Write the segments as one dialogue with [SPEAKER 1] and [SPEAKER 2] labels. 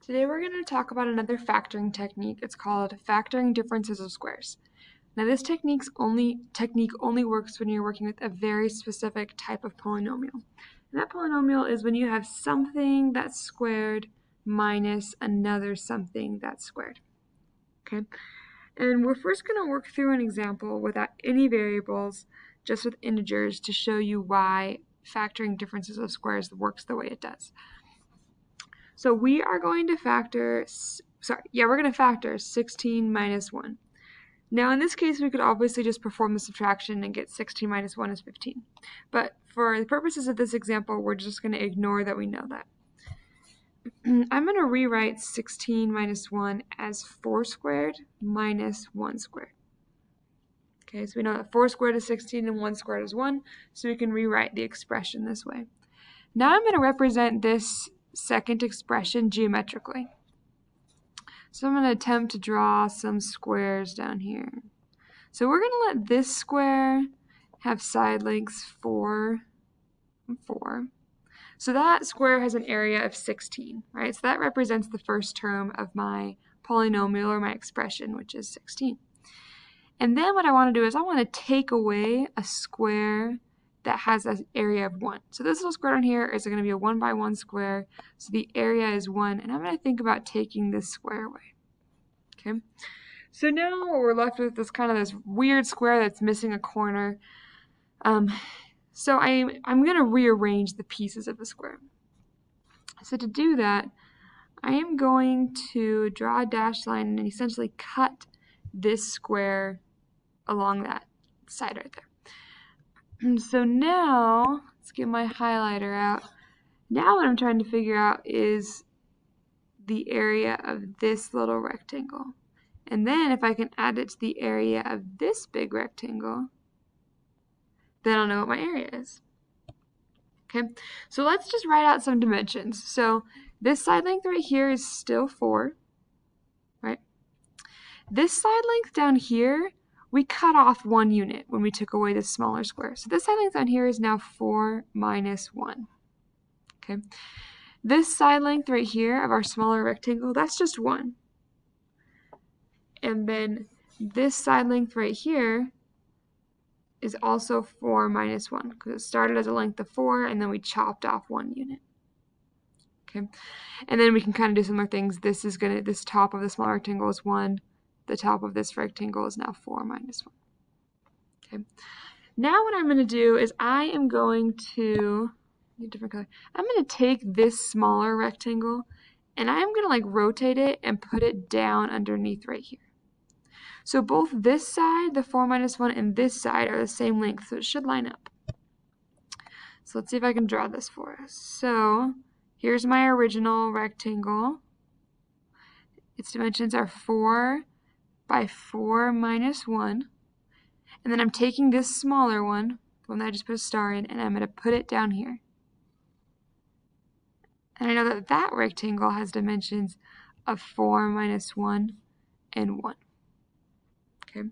[SPEAKER 1] Today we're going to talk about another factoring technique. It's called factoring differences of squares. Now this technique only works when you're working with a very specific type of polynomial. And that polynomial is when you have something that's squared minus another something that's squared. Okay? And we're first going to work through an example without any variables, just with integers, to show you why factoring differences of squares works the way it does. So we are going to factor 16 minus 1. Now in this case we could obviously just perform the subtraction and get 16 minus 1 is 15. But for the purposes of this example, we're just going to ignore that we know that. I'm going to rewrite 16 minus 1 as 4 squared minus 1 squared. Okay, so we know that 4 squared is 16 and 1 squared is 1, so we can rewrite the expression this way. Now I'm going to represent this second expression geometrically. So I'm going to attempt to draw some squares down here. So we're going to let this square have side lengths 4 and 4. So that square has an area of 16, right? So that represents the first term of my polynomial or my expression, which is 16. And then what I want to do is I want to take away a square that has an area of 1. So this little square down here is going to be a 1 by 1 square. So the area is 1, and I'm going to think about taking this square away. Okay. So now we're left with this this weird square that's missing a corner. So I'm going to rearrange the pieces of the square. So to do that, I am going to draw a dashed line and essentially cut this square along that side right there. And so now, let's get my highlighter out. Now what I'm trying to figure out is the area of this little rectangle. And then if I can add it to the area of this big rectangle, then I'll know what my area is. Okay, so let's just write out some dimensions. So this side length right here is still 4, right? This side length down here, we cut off 1 unit when we took away this smaller square. So this side length down here is now 4 minus 1. Okay. This side length right here of our smaller rectangle, that's just 1. And then this side length right here is also 4 minus 1 because it started as a length of 4 and then we chopped off 1 unit. Okay. And then we can kind of do similar things. This top of the small rectangle is 1. The top of this rectangle is now 4 minus 1. Okay. Now what I'm going to do is I am going to take this smaller rectangle and I'm going to rotate it and put it down underneath right here. So both this side, the 4 minus 1, and this side are the same length, so it should line up. So let's see if I can draw this for us. So here's my original rectangle. Its dimensions are 4 by 4 minus 1. And then I'm taking this smaller one, the one that I just put a star in, and I'm going to put it down here. And I know that that rectangle has dimensions of 4 minus 1 and 1. Okay.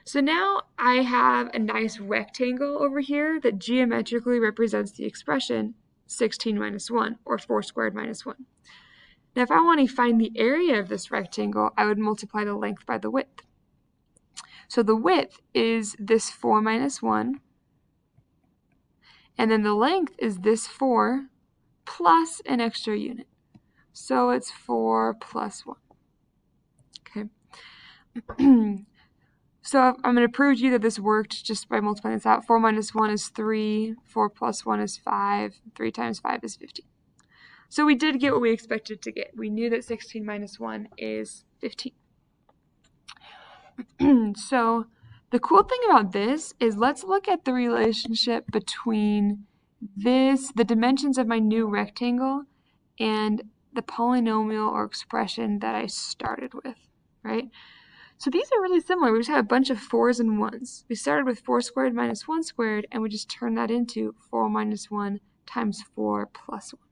[SPEAKER 1] So now I have a nice rectangle over here that geometrically represents the expression 16 minus 1, or 4 squared minus 1. Now if I want to find the area of this rectangle, I would multiply the length by the width. So the width is this 4 minus 1, and then the length is this 4 plus an extra unit. So it's 4 plus 1. Okay. So I'm going to prove to you that this worked just by multiplying this out. 4 minus 1 is 3, 4 plus 1 is 5, 3 times 5 is 15. So we did get what we expected to get. We knew that 16 minus 1 is 15. So the cool thing about this is let's look at the relationship between the dimensions of my new rectangle and the polynomial or expression that I started with, right? So these are really similar. We just have a bunch of 4s and 1s. We started with 4 squared minus 1 squared, and we just turned that into 4 minus 1 times 4 plus 1.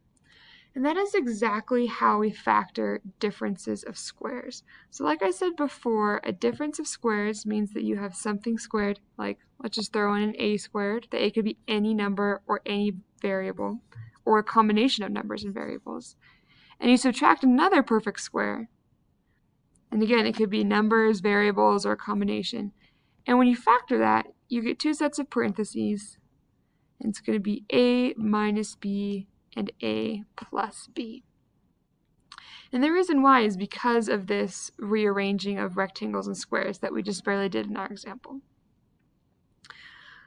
[SPEAKER 1] And that is exactly how we factor differences of squares. So like I said before, a difference of squares means that you have something squared, like let's just throw in an a squared. The a could be any number or any variable, or a combination of numbers and variables. and you subtract another perfect square. And again, it could be numbers, variables, or a combination. And when you factor that, you get two sets of parentheses, and it's going to be a minus b and a plus b. And the reason why is because of this rearranging of rectangles and squares that we just barely did in our example.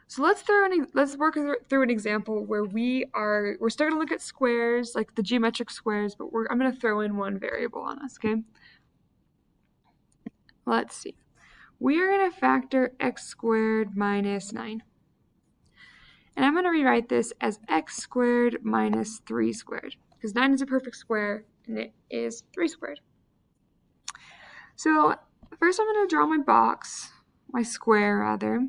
[SPEAKER 1] So let's work through an example where we're starting to look at squares, like the geometric squares, but I'm going to throw in one variable on us, okay? Let's see. We are going to factor x squared minus 9. And I'm going to rewrite this as x squared minus 3 squared, because 9 is a perfect square, and it is 3 squared. So first I'm going to draw my square rather,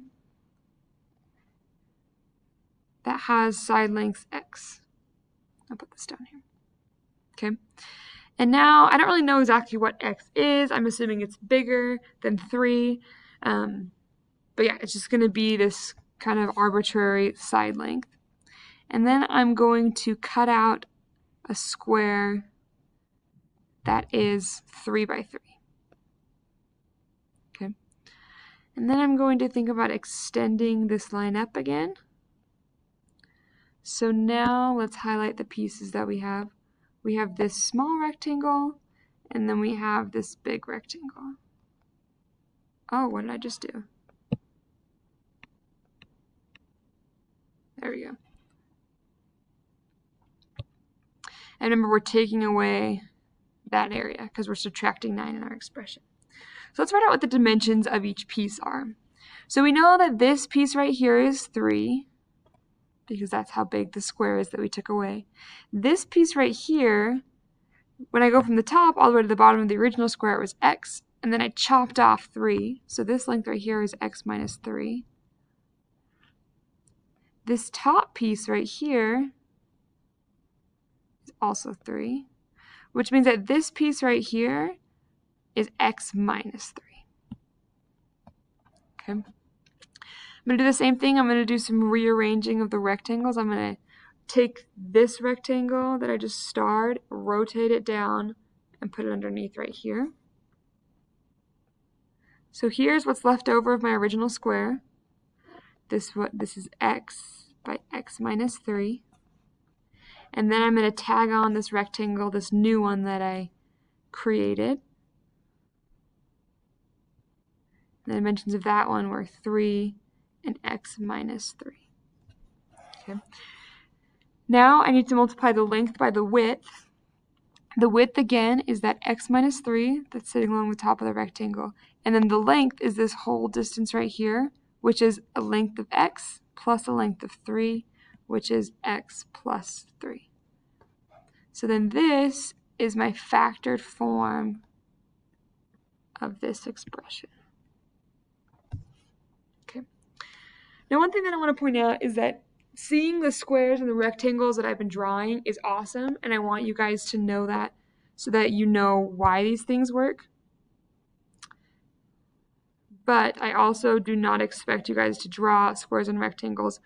[SPEAKER 1] that has side lengths x. I'll put this down here. Okay. And now I don't really know exactly what x is. I'm assuming it's bigger than 3. But yeah, it's just going to be this kind of arbitrary side length. And then I'm going to cut out a square that is 3 by 3. Okay. And then I'm going to think about extending this line up again. So now let's highlight the pieces that we have. We have this small rectangle, and then we have this big rectangle. Oh, what did I just do? There we go. And remember, we're taking away that area because we're subtracting 9 in our expression. So let's write out what the dimensions of each piece are. So we know that this piece right here is 3, because that's how big the square is that we took away. This piece right here, when I go from the top all the way to the bottom of the original square, it was x, and then I chopped off 3. So this length right here is x minus 3. This top piece right here is also 3, which means that this piece right here is x minus 3. Okay. I'm going to do the same thing. I'm going to do some rearranging of the rectangles. I'm going to take this rectangle that I just starred, rotate it down, and put it underneath right here. So here's what's left over of my original square. This is x by x minus 3. And then I'm going to tag on this rectangle, this new one that I created. The dimensions of that one were 3 and x minus 3. Okay. Now I need to multiply the length by the width. The width again is that x minus 3 that's sitting along the top of the rectangle. And then the length is this whole distance right here, which is a length of x plus a length of 3, which is x plus 3. So then this is my factored form of this expression. Okay. Now one thing that I want to point out is that seeing the squares and the rectangles that I've been drawing is awesome, and I want you guys to know that so that you know why these things work. But I also do not expect you guys to draw squares and rectangles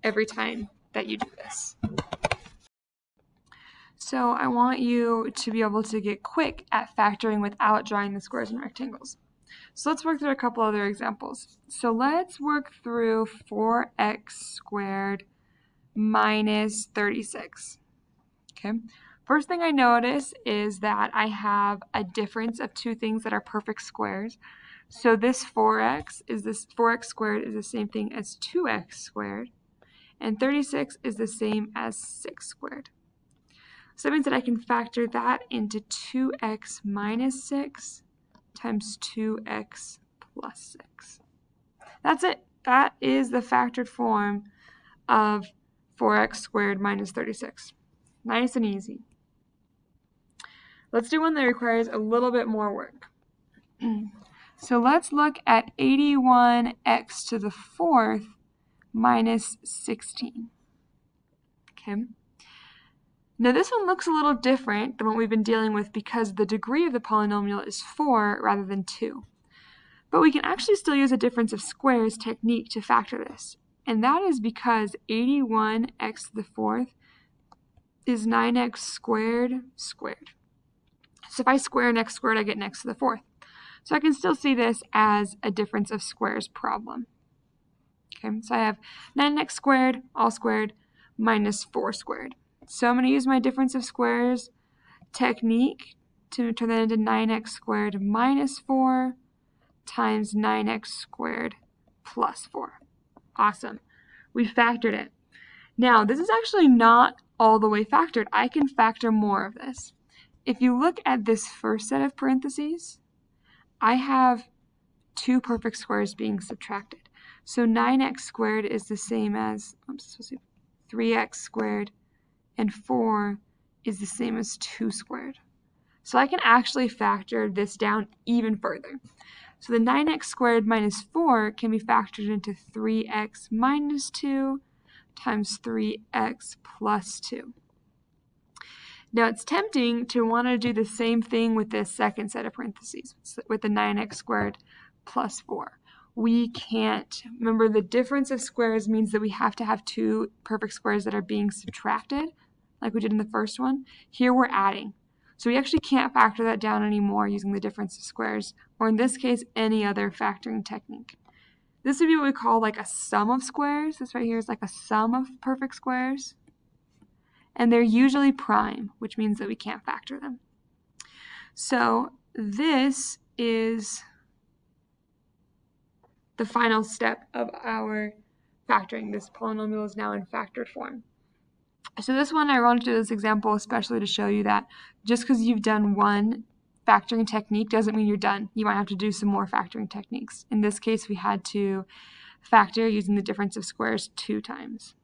[SPEAKER 1] every time that you do this. So I want you to be able to get quick at factoring without drawing the squares and rectangles. So let's work through a couple other examples. So let's work through 4x squared minus 36. Okay. First thing I notice is that I have a difference of two things that are perfect squares. So this 4x squared is the same thing as 2x squared, and 36 is the same as 6 squared. So that means that I can factor that into 2x minus 6 times 2x plus 6. That's it. That is the factored form of 4x squared minus 36. Nice and easy. Let's do one that requires a little bit more work. So let's look at 81x to the 4th minus 16. Okay. Now this one looks a little different than what we've been dealing with because the degree of the polynomial is 4 rather than 2. But we can actually still use a difference of squares technique to factor this. And that is because 81x to the 4th is 9x squared squared. So if I square an x squared, I get an x to the fourth. So I can still see this as a difference of squares problem. Okay, so I have 9x squared, all squared, minus 4 squared. So I'm going to use my difference of squares technique to turn that into 9x squared minus 4 times 9x squared plus 4. Awesome. We factored it. Now, this is actually not all the way factored. I can factor more of this. If you look at this first set of parentheses, I have 2 perfect squares being subtracted. So 9x squared is the same as 3x squared, and 4 is the same as 2 squared. So I can actually factor this down even further. So the 9x squared minus 4 can be factored into 3x minus 2 times 3x plus 2. Now it's tempting to want to do the same thing with this second set of parentheses, with the 9x squared plus 4. We can't. Remember, the difference of squares means that we have to have 2 perfect squares that are being subtracted, like we did in the first one. Here we're adding. So we actually can't factor that down anymore using the difference of squares, or in this case, any other factoring technique. This would be what we call like a sum of squares. This right here is like a sum of perfect squares. And they're usually prime, which means that we can't factor them. So this is the final step of our factoring. This polynomial is now in factored form. So this one, I wanted to do this example especially to show you that just because you've done one factoring technique doesn't mean you're done. You might have to do some more factoring techniques. In this case, we had to factor using the difference of squares 2 times.